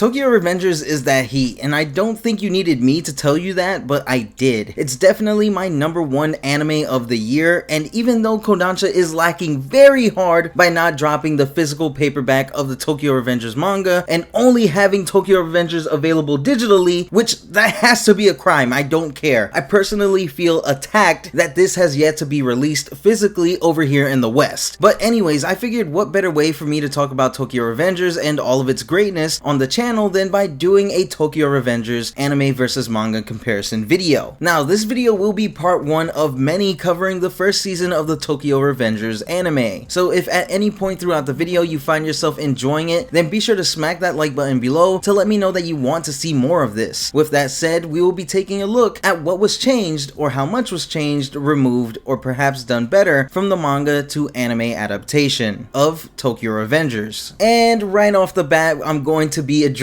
Tokyo Revengers is that heat, and I don't think you needed me to tell you that, but I did. It's definitely my #1 anime of the year, and even though Kodansha is lacking very hard by not dropping the physical paperback of the Tokyo Revengers manga and only having Tokyo Revengers available digitally, which that has to be a crime, I don't care. I personally feel attacked that this has yet to be released physically over here in the West. But anyways, I figured what better way for me to talk about Tokyo Revengers and all of its greatness on the channel than by doing a Tokyo Revengers anime versus manga comparison video. Now, this video will be part 1 of many covering the first season of the Tokyo Revengers anime. So if at any point throughout the video you find yourself enjoying it, then be sure to smack that like button below to let me know that you want to see more of this. With that said, we will be taking a look at what was changed or how much was changed, removed, or perhaps done better from the manga to anime adaptation of Tokyo Revengers. And right off the bat, I'm going to be addressing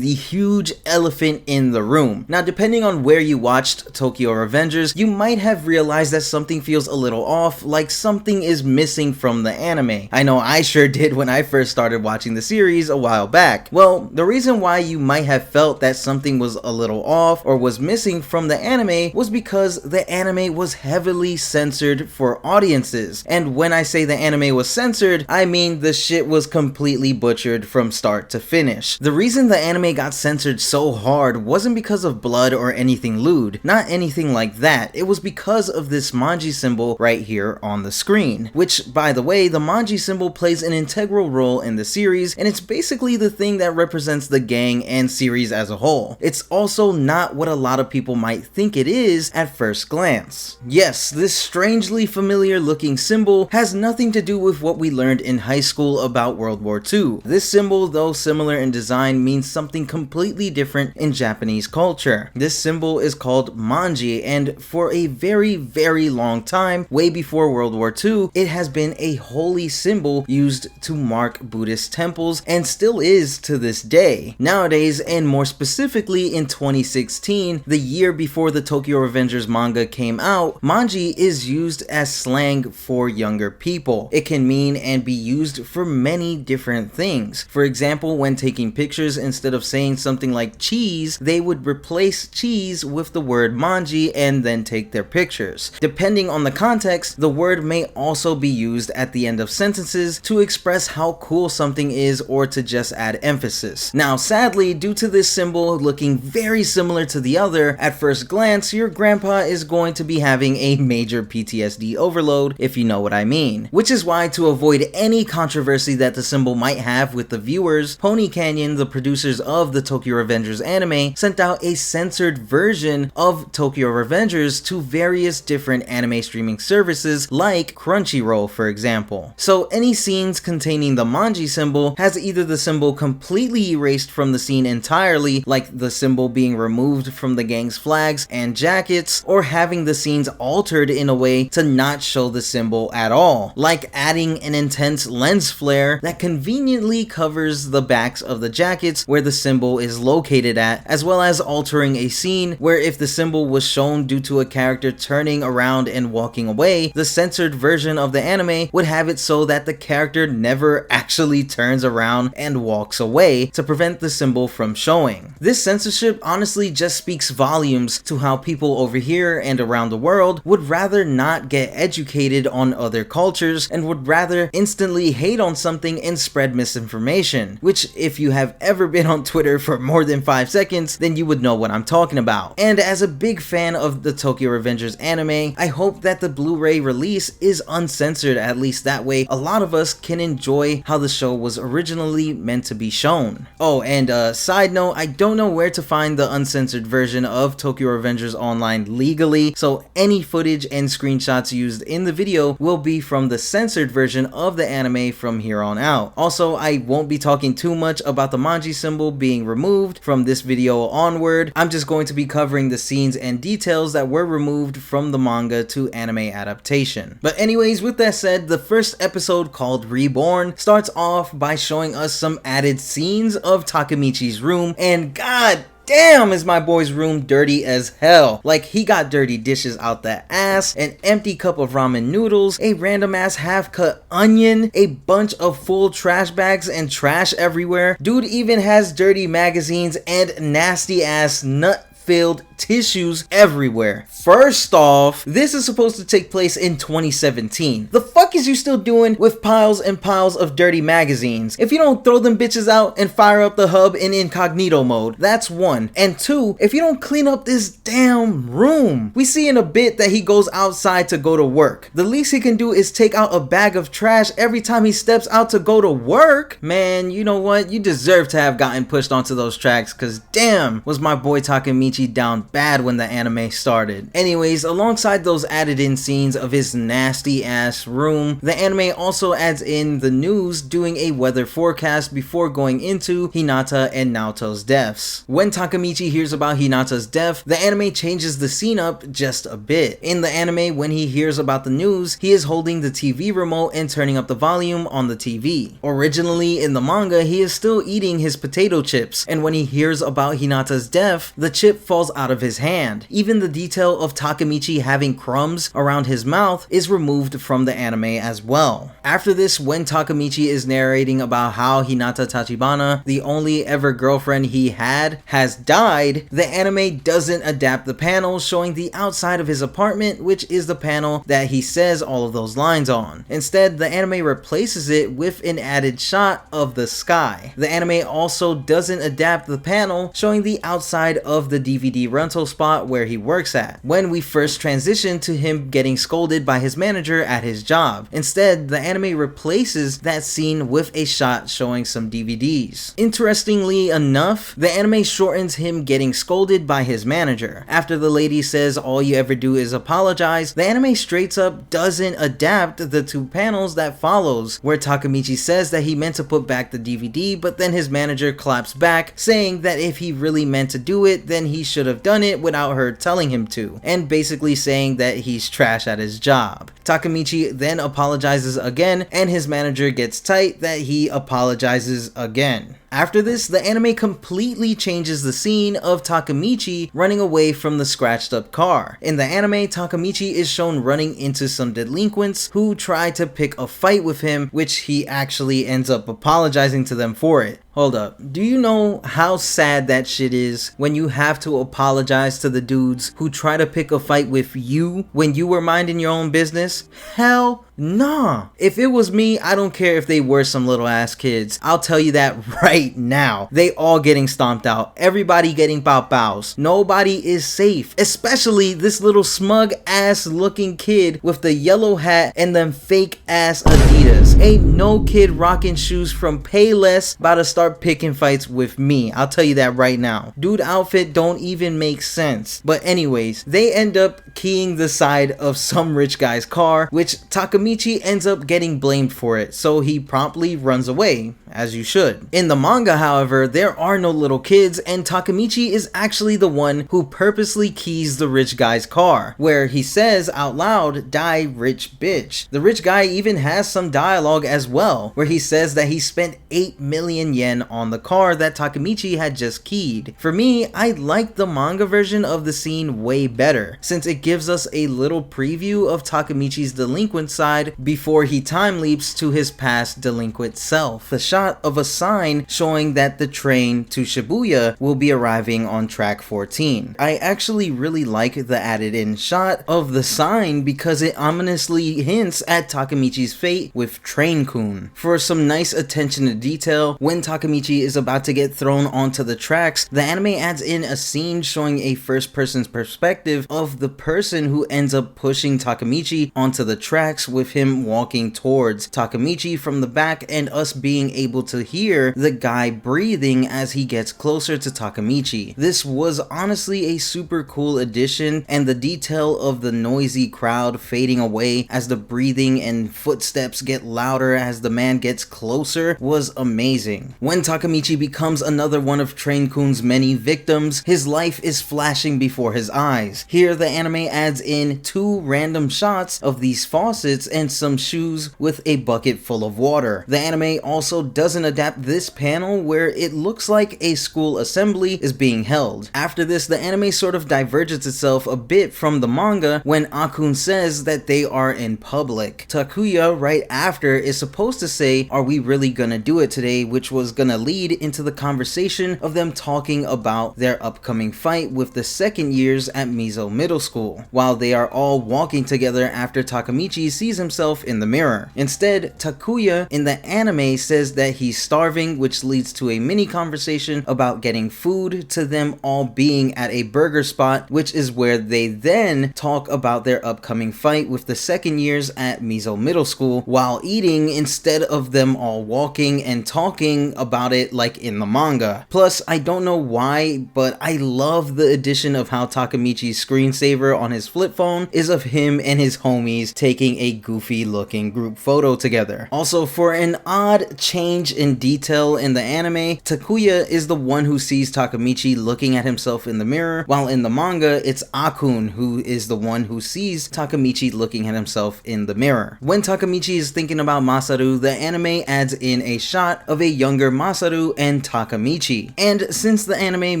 the huge elephant in the room. Now, depending on where you watched Tokyo Revengers, you might have realized that something feels a little off, like something is missing from the anime. I know I sure did when I first started watching the series a while back. Well, the reason why you might have felt that something was a little off or was missing from the anime was because the anime was heavily censored for audiences. And when I say the anime was censored, I mean the shit was completely butchered from start to finish. The reason the anime got censored so hard wasn't because of blood or anything lewd, not anything like that. It was because of this Manji symbol right here on the screen, which, by the way, the Manji symbol plays an integral role in the series, and it's basically the thing that represents the gang and series as a whole. It's also not what a lot of people might think it is at first glance. Yes, this strangely familiar looking symbol has nothing to do with what we learned in high school about World War II. This symbol, though similar in design, means something completely different in Japanese culture. This symbol is called Manji, and for a very long time, way before World War II, it has been a holy symbol used to mark Buddhist temples and still is to this day. Nowadays, and more specifically in 2016, the year before the Tokyo Revengers manga came out, Manji is used as slang for younger people. It can mean and be used for many different things. For example, when taking pictures, instead of saying something like cheese, they would replace cheese with the word Manji and then take their pictures. Depending on the context, the word may also be used at the end of sentences to express how cool something is or to just add emphasis. Now, sadly, due to this symbol looking very similar to the other, at first glance, your grandpa is going to be having a major PTSD overload, if you know what I mean. Which is why, to avoid any controversy that the symbol might have with the viewers, Pony Canyon, the producers of the Tokyo Revengers anime, sent out a censored version of Tokyo Revengers to various different anime streaming services like Crunchyroll, for example. So any scenes containing the Manji symbol has either the symbol completely erased from the scene entirely, like the symbol being removed from the gang's flags and jackets, or having the scenes altered in a way to not show the symbol at all, like adding an intense lens flare that conveniently covers the backs of the jackets where the symbol is located at, as well as altering a scene where if the symbol was shown due to a character turning around and walking away, the censored version of the anime would have it so that the character never actually turns around and walks away to prevent the symbol from showing. This censorship honestly just speaks volumes to how people over here and around the world would rather not get educated on other cultures and would rather instantly hate on something and spread misinformation, which if you have ever been on Twitter for more than 5 seconds, then you would know what I'm talking about. And as a big fan of the Tokyo Revengers anime, I hope that the Blu-ray release is uncensored, at least that way a lot of us can enjoy how the show was originally meant to be shown. Oh, and side note, I don't know where to find the uncensored version of Tokyo Revengers online legally, so any footage and screenshots used in the video will be from the censored version of the anime from here on out. Also, I won't be talking too much about the Manji symbol being removed from this video onward. I'm just going to be covering the scenes and details that were removed from the manga to anime adaptation. But anyways, with that said, the first episode, called Reborn, starts off by showing us some added scenes of Takemichi's room, and god damn is my boy's room dirty as hell. Like, he got dirty dishes out the ass, an empty cup of ramen noodles, a random ass half cut onion, a bunch of full trash bags and trash everywhere. Dude even has dirty magazines and nasty ass nut filled tissues everywhere. First off, this is supposed to take place in 2017. The fuck is you still doing with piles and piles of dirty magazines? If you don't throw them bitches out and fire up the hub in incognito mode, that's one. And two, if you don't clean up this damn room. We see in a bit that he goes outside to go to work. The least he can do is take out a bag of trash every time he steps out to go to work. Man, you know what? You deserve to have gotten pushed onto those tracks, cause damn, was my boy Takemichi down bad when the anime started. Anyways, alongside those added in scenes of his nasty ass room, the anime also adds in the news doing a weather forecast before going into Hinata and Naoto's deaths. When Takemichi hears about Hinata's death, the anime changes the scene up just a bit. In the anime, when he hears about the news, he is holding the TV remote and turning up the volume on the TV. Originally in the manga, he is still eating his potato chips, and when he hears about Hinata's death, the chip falls out of his hand. Even the detail of Takemichi having crumbs around his mouth is removed from the anime as well. After this, when Takemichi is narrating about how Hinata Tachibana, the only ever girlfriend he had, has died, the anime doesn't adapt the panel showing the outside of his apartment, which is the panel that he says all of those lines on. Instead, the anime replaces it with an added shot of the sky. The anime also doesn't adapt the panel showing the outside of the DVD rental spot where he works at, when we first transition to him getting scolded by his manager at his job. Instead, the anime replaces that scene with a shot showing some DVDs. Interestingly enough, the anime shortens him getting scolded by his manager. After the lady says all you ever do is apologize, the anime straight up doesn't adapt the two panels that follows, where Takemichi says that he meant to put back the DVD, but then his manager claps back, saying that if he really meant to do it, then he should have done it without her telling him to, and basically saying that he's trash at his job. Takemichi then apologizes again, and his manager gets tight that he apologizes again. After this, the anime completely changes the scene of Takemichi running away from the scratched up car. In the anime, Takemichi is shown running into some delinquents who try to pick a fight with him, which he actually ends up apologizing to them for it. Hold up, do you know how sad that shit is when you have to apologize to the dudes who try to pick a fight with you when you were minding your own business? Hell nah. If it was me, I don't care if they were some little ass kids. I'll tell you that right now. They all getting stomped out. Everybody getting pow pows. Nobody is safe. Especially this little smug ass looking kid with the yellow hat and them fake ass Adidas. Ain't no kid rocking shoes from Payless about to start picking fights with me. I'll tell you that right now. Dude outfit don't even make sense. But anyways, they end up keying the side of some rich guy's car, which Takemichi ends up getting blamed for it, so he promptly runs away, as you should. In the manga, however, there are no little kids, and Takemichi is actually the one who purposely keys the rich guy's car, where he says out loud, "Die rich bitch." The rich guy even has some dialogue as well, where he says that he spent 8 million yen on the car that Takemichi had just keyed. For me, I like the manga version of the scene way better, since it gives us a little preview of Takemichi's delinquent side before he time leaps to his past delinquent self. The shot of a sign showing that the train to Shibuya will be arriving on track 14. I actually really like the added in shot of the sign because it ominously hints at Takemichi's fate with Train-kun. For some nice attention to detail, when Takemichi is about to get thrown onto the tracks, the anime adds in a scene showing a first person's perspective of the person who ends up pushing Takemichi onto the tracks, with him walking towards Takemichi from the back and us being able to hear the guy breathing as he gets closer to Takemichi. This was honestly a super cool addition, and the detail of the noisy crowd fading away as the breathing and footsteps get louder as the man gets closer was amazing. When Takemichi becomes another one of Train-kun's many victims, his life is flashing before his eyes. Here the anime adds in 2 random shots of these faucets and some shoes with a bucket full of water. The anime also doesn't adapt this panel where it looks like a school assembly is being held. After this, the anime sort of diverges itself a bit from the manga when Akun says that they are in public. Takuya right after is supposed to say, "Are we really gonna do it today?" which was gonna lead into the conversation of them talking about their upcoming fight with the second years at Mizo Middle School, while they are all walking together after Takamichi sees himself in the mirror. Instead, Takuya in the anime says that he's starving, which leads to a mini conversation about getting food, to them all being at a burger spot, which is where they then talk about their upcoming fight with the second years at Mizo Middle School while eating, instead of them all walking and talking about it like in the manga. Plus, I don't know why, but I love the addition of how Takamichi's screensaver on his flip phone is of him and his homies taking a goofy looking group photo together. Also, for an odd change in detail in the anime, Takuya is the one who sees Takamichi looking at himself in the mirror, while in the manga it's Akun who is the one who sees Takamichi looking at himself in the mirror. When Takamichi is thinking about Masaru, the anime adds in a shot of a younger Masaru and Takamichi. And since the anime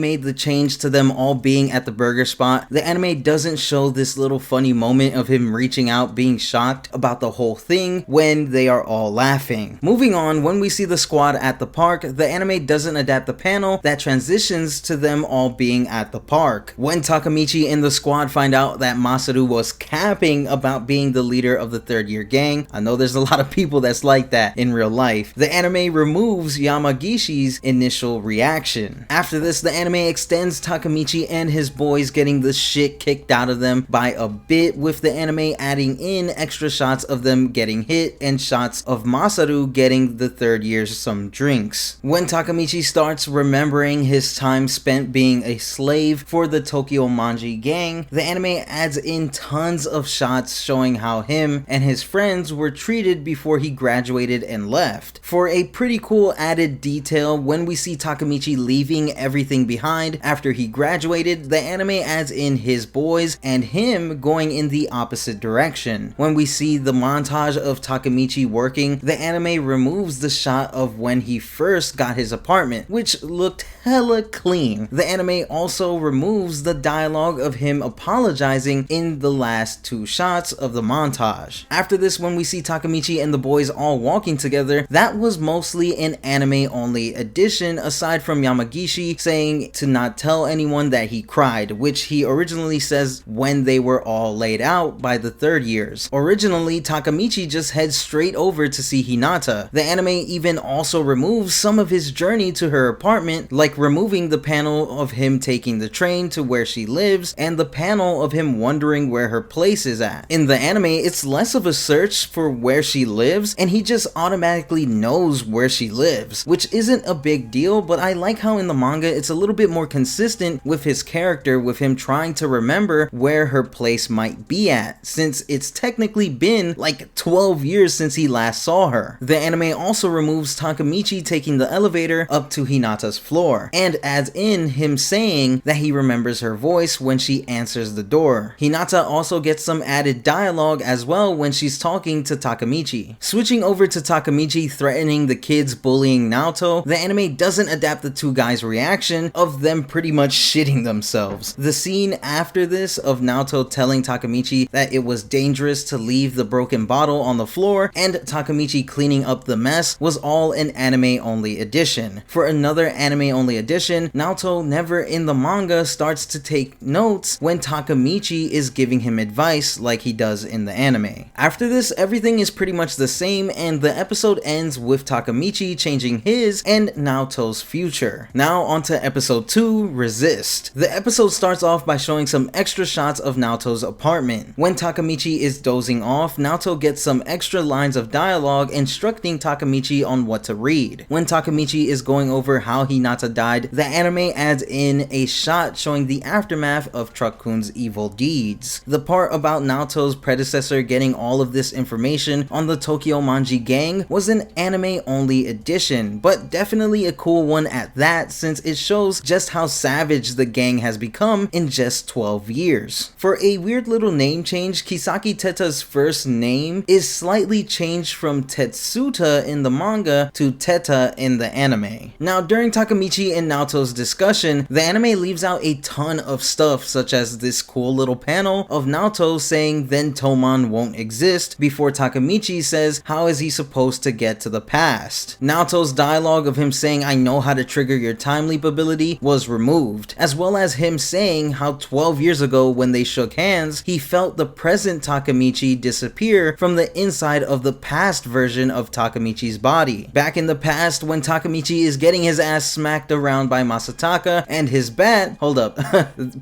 made the change to them all being at the burger spot, the anime doesn't show this little funny moment of him reaching out being shocked about the whole thing when they are all laughing. Moving on, when we see the squad at the park, the anime doesn't adapt the panel that transitions to them all being at the park. When Takamichi and the squad find out that Masaru was capping about being the leader of the third year gang, I know there's a lot of people that's like that in real life, the anime removes Yamagishi's initial reaction. After this, the anime extends Takamichi and his boys getting the shit kicked out of them by a bit, with the anime adding in extra shots of them getting hit and shots of Masaru getting the third year some drinks. When Takamichi starts remembering his time spent being a slave for the Tokyo Manji gang, the anime adds in tons of shots showing how him and his friends were treated before he graduated and left. For a pretty cool added detail, when we see Takamichi leaving everything behind after he graduated, the anime adds in his boys and him going in the opposite direction. When we see the montage of Takamichi working, the anime removes the shot of when he first got his apartment, which looked hella clean. The anime also removes the dialogue of him apologizing in the last two shots of the montage. After this, when we see Takamichi and the boys all walking together, that was mostly an anime only addition, aside from Yamagishi saying to not tell anyone that he cried, which he originally says when they were all laid out by the third years. Originally, Takamichi just heads straight over to see Hinata. The anime even also removes some of his journey to her apartment, like removing the panel of him taking the train to where she lives and the panel of him wondering where her place is at. In the anime, it's less of a search for where she lives and he just automatically knows where she lives, which isn't a big deal, but I like how in the manga it's a little bit more consistent with his character, with him trying to remember where her place might be at, since it's technically been like 12 years since he last saw her. The anime also removes Takamichi taking the elevator up to Hinata's floor, and adds in him saying that he remembers her voice when she answers the door. Hinata also gets some added dialogue as well when she's talking to Takamichi. Switching over to Takamichi threatening the kids bullying Naoto, the anime doesn't adapt the two guys' reaction of them pretty much shitting themselves. The scene after this of Naoto telling Takamichi that it was dangerous to leave the broken bottle on the floor and Takamichi cleaning up the mess was all an anime only addition. For another anime only addition, Naoto never in the manga starts to take notes when Takamichi is giving him advice like he does in the anime. After this, everything is pretty much the same and the episode ends with Takamichi changing his and Naoto's future. Now onto episode 2, Resist. The episode starts off by showing some extra shots of Naoto's apartment. When Takamichi is dozing off, Naoto gets some extra lines of dialogue instructing Takamichi on what to read. When Takamichi is going over how Hinata died, the anime adds in a shot showing the aftermath of Truck-kun's evil deeds. The part about Naoto's predecessor getting all of this information on the Tokyo Manji gang was an anime only addition, but definitely a cool one at that, since it shows just how savage the gang has become in just 12 years. For a weird little name change, Kisaki Teta's first first name is slightly changed from Tetsuta in the manga to Teta in the anime. Now, during Takemichi and Naoto's discussion, the anime leaves out a ton of stuff, such as this cool little panel of Naoto saying then Toman won't exist, before Takemichi says how is he supposed to get to the past. Naoto's dialogue of him saying I know how to trigger your time leap ability was removed, as well as him saying how 12 years ago when they shook hands, he felt the present Takemichi disappear from the inside of the past version of Takemichi's body. Back in the past, when Takemichi is getting his ass smacked around by Masataka and his bat, hold up,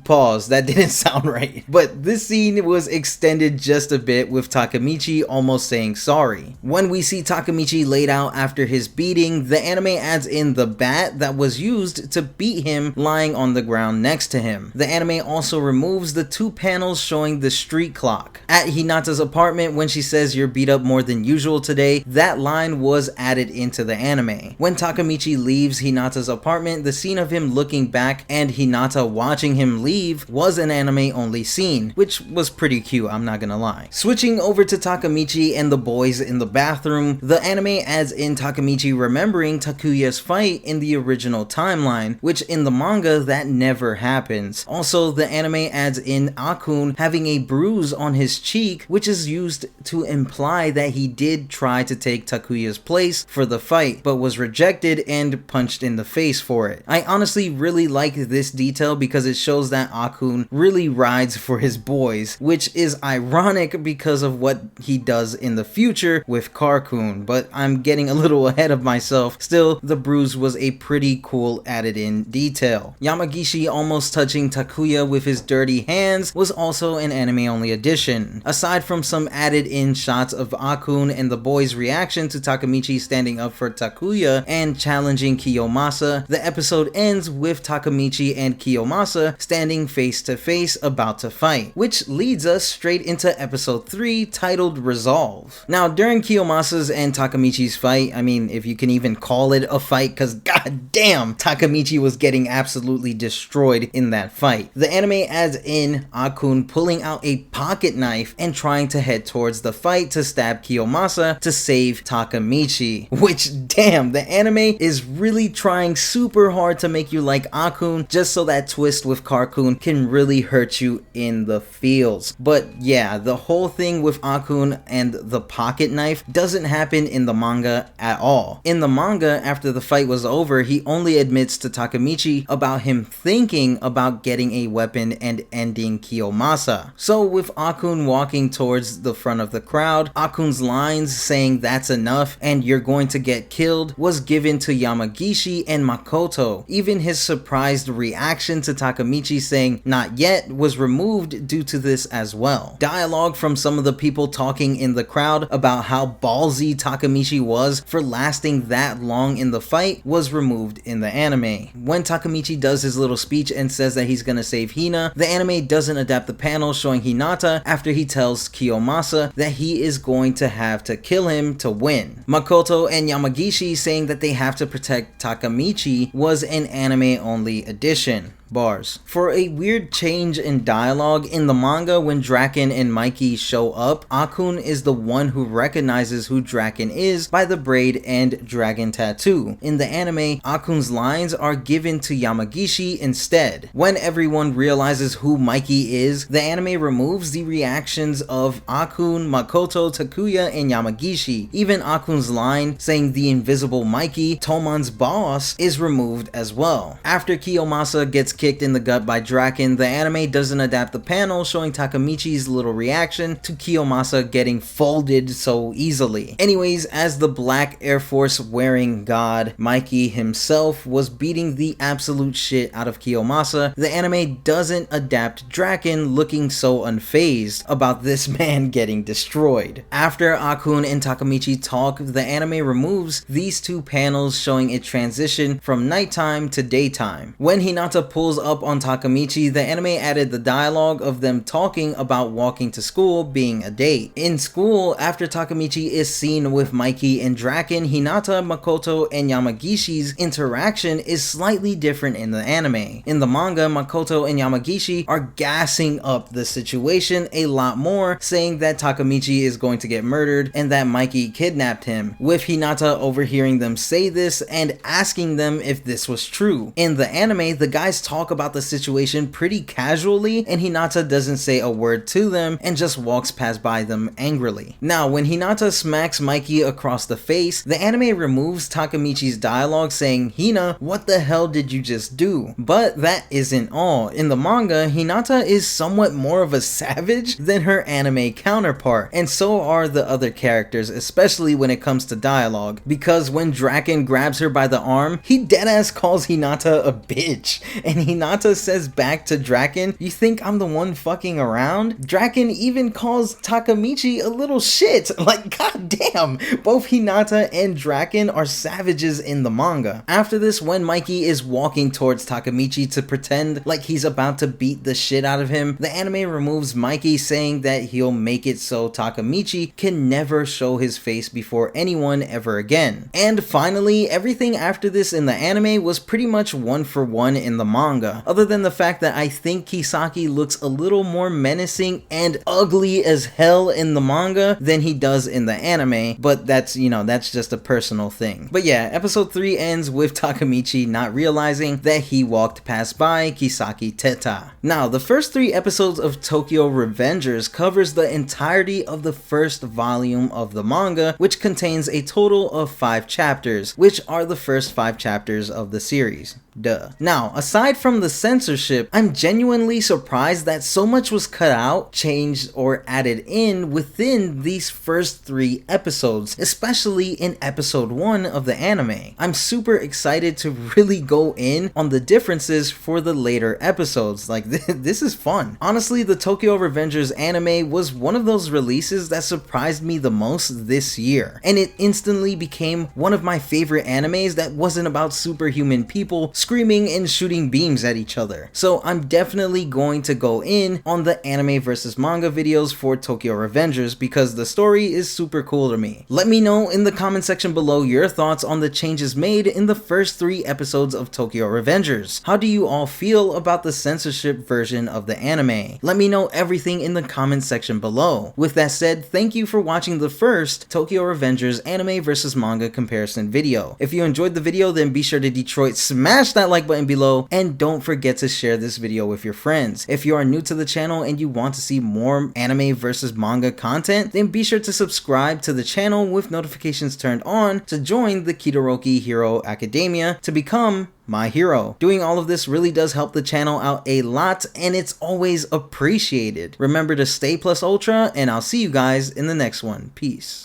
pause, that didn't sound right. But this scene was extended just a bit with Takemichi almost saying sorry. When we see Takemichi laid out after his beating, the anime adds in the bat that was used to beat him lying on the ground next to him. The anime also removes the 2 panels showing the street clock. At Hinata's apartment, when she says you're beat up more than usual today, that line was added into the anime. When Takemichi leaves Hinata's apartment, the scene of him looking back and Hinata watching him leave was an anime only scene, which was pretty cute, I'm not gonna lie. Switching over to Takemichi and the boys in the bathroom, the anime adds in Takemichi remembering Takuya's fight in the original timeline, which in the manga that never happens. Also, the anime adds in Akun having a bruise on his cheek, which is used to imply that he did try to take Takuya's place for the fight, but was rejected and punched in the face for it. I honestly really like this detail because it shows that Akun really rides for his boys, which is ironic because of what he does in the future with Karkun, but I'm getting a little ahead of myself. Still, the bruise was a pretty cool added in detail. Yamagishi almost touching Takuya with his dirty hands was also an anime only addition. Aside from some added in shots of Akun and the boys' reaction to Takemichi standing up for Takuya and challenging Kiyomasa, the episode ends with Takemichi and Kiyomasa standing face to face about to fight, which leads us straight into episode 3 titled Resolve. Now, during Kiyomasa's and Takemichi's fight, I mean, if you can even call it a fight, cause goddamn, Takemichi was getting absolutely destroyed in that fight. The anime adds in Akun pulling out a pocket knife and trying to head towards the fight to stab Kiyomasa to save Takemichi, which damn, the anime is really trying super hard to make you like Akun just so that twist with Karkun can really hurt you in the feels. But yeah, the whole thing with Akun and the pocket knife doesn't happen in the manga at all. In the manga, after the fight was over, he only admits to Takemichi about him thinking about getting a weapon and ending Kiyomasa. So with Akun walking towards the front of the crowd, Akun's lines saying that's enough and you're going to get killed was given to Yamagishi and Makoto. Even his surprised reaction to Takemichi saying not yet was removed due to this as well. Dialogue from some of the people talking in the crowd about how ballsy Takemichi was for lasting that long in the fight was removed in the anime. When Takemichi does his little speech and says that he's gonna save Hina, the anime doesn't adapt the panel showing Hinata after he tells Kiyomasa that he is going to have to kill him to win. Makoto and Yamagishi saying that they have to protect Takemichi was an anime only addition. Bars. For a weird change in dialogue, in the manga when Draken and Mikey show up, Akun is the one who recognizes who Draken is by the braid and dragon tattoo. In the anime, Akun's lines are given to Yamagishi instead. When everyone realizes who Mikey is, the anime removes the reactions of Akun, Makoto, Takuya, and Yamagishi. Even Akun's line saying the invisible Mikey, Toman's boss, is removed as well. After Kiyomasa gets kicked in the gut by Draken, the anime doesn't adapt the panel showing Takemichi's little reaction to Kiyomasa getting folded so easily. Anyways, as the black Air Force wearing god, Mikey himself was beating the absolute shit out of Kiyomasa, the anime doesn't adapt Draken looking so unfazed about this man getting destroyed. After Akun and Takemichi talk, the anime removes these 2 panels showing it transition from nighttime to daytime. When Hinata pulls shows up on Takemichi, the anime added the dialogue of them talking about walking to school being a date. In school, after Takemichi is seen with Mikey and Draken, Hinata, Makoto, and Yamagishi's interaction is slightly different in the anime. In the manga, Makoto and Yamagishi are gassing up the situation a lot more, saying that Takemichi is going to get murdered and that Mikey kidnapped him, with Hinata overhearing them say this and asking them if this was true. In the anime, the guys talk about the situation pretty casually and Hinata doesn't say a word to them and just walks past by them angrily. Now, when Hinata smacks Mikey across the face, the anime removes Takemichi's dialogue saying, "Hina, what the hell did you just do?" But that isn't all. In the manga, Hinata is somewhat more of a savage than her anime counterpart, and so are the other characters, especially when it comes to dialogue, because when Draken grabs her by the arm, he deadass calls Hinata a bitch, and Hinata says back to Draken, "You think I'm the one fucking around?" Draken even calls Takemichi a little shit. Like, goddamn, both Hinata and Draken are savages in the manga. After this, when Mikey is walking towards Takemichi to pretend like he's about to beat the shit out of him, the anime removes Mikey, saying that he'll make it so Takemichi can never show his face before anyone ever again. And finally, everything after this in the anime was pretty much one for one in the manga, other than the fact that I think Kisaki looks a little more menacing and ugly as hell in the manga than he does in the anime, but that's, you know, that's just a personal thing. But yeah, episode 3 ends with Takemichi not realizing that he walked past by Kisaki Teta. Now, the first 3 episodes of Tokyo Revengers covers the entirety of the first volume of the manga, which contains a total of 5 chapters, which are the first 5 chapters of the series. Duh. Now, aside from the censorship, I'm genuinely surprised that so much was cut out, changed, or added in within these first 3 episodes, especially in episode 1 of the anime. I'm super excited to really go in on the differences for the later episodes. Like, this is fun. Honestly, the Tokyo Revengers anime was one of those releases that surprised me the most this year, and it instantly became one of my favorite animes that wasn't about superhuman people screaming and shooting beams at each other. So I'm definitely going to go in on the anime versus manga videos for Tokyo Revengers because the story is super cool to me. Let me know in the comment section below your thoughts on the changes made in the first 3 episodes of Tokyo Revengers. How do you all feel about the censorship version of the anime? Let me know everything in the comment section below. With that said, thank you for watching the first Tokyo Revengers anime versus manga comparison video. If you enjoyed the video, then be sure to Detroit smash that like button below and don't forget to share this video with your friends. If you are new to the channel and you want to see more anime versus manga content, then be sure to subscribe to the channel with notifications turned on to join the Kitoroki Hero Academia to become my hero. Doing all of this really does help the channel out a lot and it's always appreciated. Remember to stay plus ultra and I'll see you guys in the next one. Peace.